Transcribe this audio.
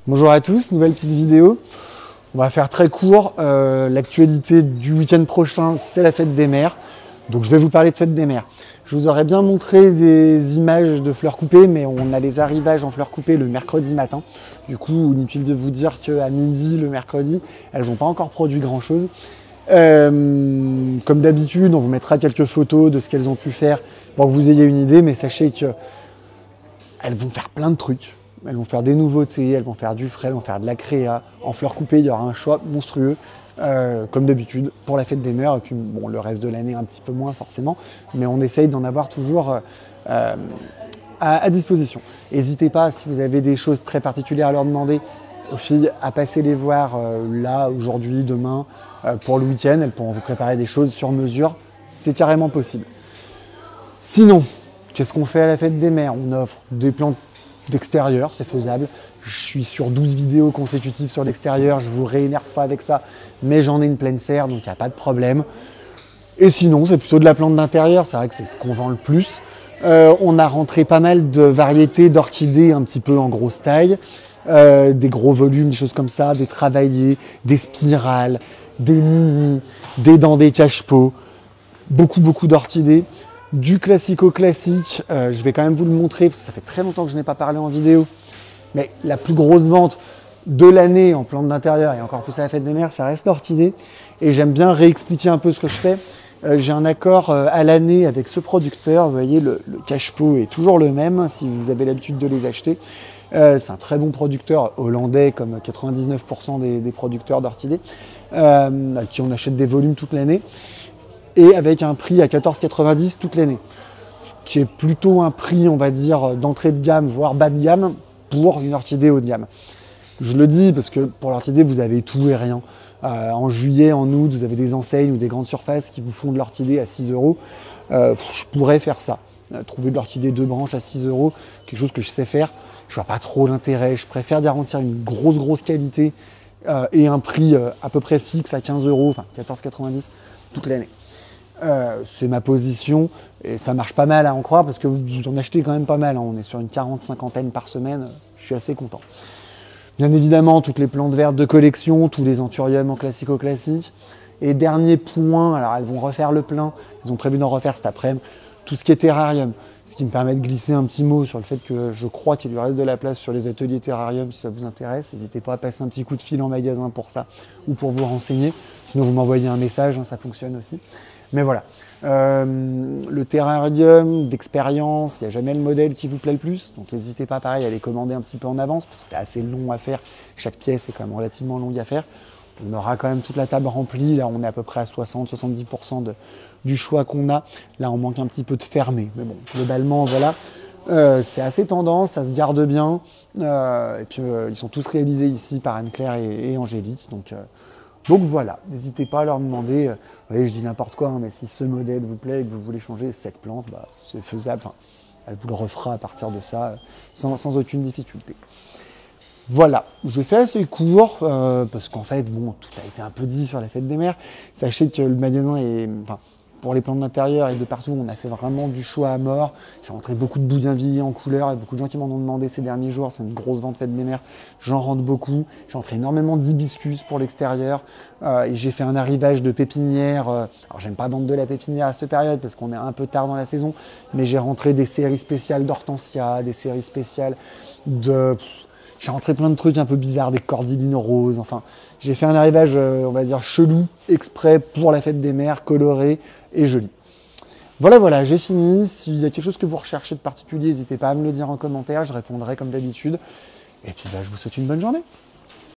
Bonjour à tous, nouvelle petite vidéo. On va faire très court. L'actualité du week-end prochain, c'est la fête des mères. Donc je vais vous parler de fête des mères. Je vous aurais bien montré des images de fleurs coupées, mais on a les arrivages en fleurs coupées le mercredi matin. Du coup, inutile de vous dire qu'à midi, le mercredi, elles n'ont pas encore produit grand-chose. Comme d'habitude, on vous mettra quelques photos de ce qu'elles ont pu faire pour que vous ayez une idée, mais sachez qu'elles vont faire plein de trucs. Elles vont faire des nouveautés, elles vont faire du frais, elles vont faire de la créa. En fleurs coupées, il y aura un choix monstrueux, comme d'habitude, pour la fête des mères. Et puis, bon, le reste de l'année, un petit peu moins forcément, mais on essaye d'en avoir toujours à disposition. N'hésitez pas, si vous avez des choses très particulières à leur demander, aux filles, à passer les voir là, aujourd'hui, demain, pour le week-end. Elles pourront vous préparer des choses sur mesure. C'est carrément possible. Sinon, qu'est-ce qu'on fait à la fête des mères? On offre des plantes d'extérieur, c'est faisable. Je suis sur 12 vidéos consécutives sur l'extérieur, je vous réénerve pas avec ça, mais j'en ai une pleine serre, donc il n'y a pas de problème. Et sinon, c'est plutôt de la plante d'intérieur, c'est vrai que c'est ce qu'on vend le plus. On a rentré pas mal de variétés d'orchidées un petit peu en grosse taille, des gros volumes, des choses comme ça, des travaillées, des spirales, des mini, des dents des cache-pots, beaucoup d'orchidées. Du classico-classique, je vais quand même vous le montrer, parce que ça fait très longtemps que je n'ai pas parlé en vidéo, mais la plus grosse vente de l'année en plantes d'intérieur, et encore plus à la fête des mères, ça reste l'orchidée. Et j'aime bien réexpliquer un peu ce que je fais. J'ai un accord à l'année avec ce producteur, vous voyez, le cache-pot est toujours le même, si vous avez l'habitude de les acheter. C'est un très bon producteur hollandais, comme 99% des producteurs d'orchidées, à qui on achète des volumes toute l'année, et avec un prix à 14,90 toute l'année. Ce qui est plutôt un prix, on va dire, d'entrée de gamme, voire bas de gamme, pour une orchidée haut de gamme. Je le dis parce que pour l'orchidée, vous avez tout et rien. En juillet, en août, vous avez des enseignes ou des grandes surfaces qui vous font de l'orchidée à 6 €. Je pourrais faire ça. Trouver de l'orchidée 2 branches à 6 €, quelque chose que je sais faire. Je vois pas trop l'intérêt. Je préfère garantir une grosse qualité et un prix à peu près fixe à 15 €, enfin 14,90 toute l'année. C'est ma position et ça marche pas mal à en croire parce que vous en achetez quand même pas mal, hein. On est sur une 40-50aine par semaine, je suis assez content. Bien évidemment, toutes les plantes vertes de collection, tous les anthuriums en classico-classique. Et dernier point, alors elles vont refaire le plein, elles ont prévu d'en refaire cet après-midi, tout ce qui est terrarium. Ce qui me permet de glisser un petit mot sur le fait que je crois qu'il lui reste de la place sur les ateliers terrarium si ça vous intéresse. N'hésitez pas à passer un petit coup de fil en magasin pour ça ou pour vous renseigner. Sinon, vous m'envoyez un message, hein, ça fonctionne aussi. Mais voilà, le terrarium d'expérience, il n'y a jamais le modèle qui vous plaît le plus. Donc n'hésitez pas, pareil, à les commander un petit peu en avance, parce que c'est assez long à faire. Chaque pièce est quand même relativement longue à faire. On aura quand même toute la table remplie. Là, on est à peu près à 60-70% du choix qu'on a. Là, on manque un petit peu de fermé. Mais bon, globalement, voilà. C'est assez tendance, ça se garde bien. Et puis, ils sont tous réalisés ici par Anne-Claire et Angélique. Donc voilà, n'hésitez pas à leur demander, vous voyez, je dis n'importe quoi, hein, mais si ce modèle vous plaît et que vous voulez changer cette plante, bah, c'est faisable, enfin, elle vous le refera à partir de ça, sans aucune difficulté. Voilà, je fais assez court, parce qu'en fait, bon, tout a été un peu dit sur la fête des mères. Sachez que le magasin est, enfin, pour les plantes d'intérieur et de partout, on a fait vraiment du choix à mort. J'ai rentré beaucoup de bougainvilliers en couleur, et beaucoup de gens qui m'en ont demandé ces derniers jours. C'est une grosse vente fête des mères, j'en rentre beaucoup. J'ai rentré énormément d'hibiscus pour l'extérieur, et j'ai fait un arrivage de pépinière. Alors j'aime pas vendre de la pépinière à cette période parce qu'on est un peu tard dans la saison, mais j'ai rentré des séries spéciales d'hortensia, des séries spéciales de... J'ai rentré plein de trucs un peu bizarres, des cordylines roses, enfin, j'ai fait un arrivage, on va dire, chelou, exprès pour la fête des mères, coloré et joli. Voilà, j'ai fini. S'il y a quelque chose que vous recherchez de particulier, n'hésitez pas à me le dire en commentaire, je répondrai comme d'habitude. Et puis, je vous souhaite une bonne journée.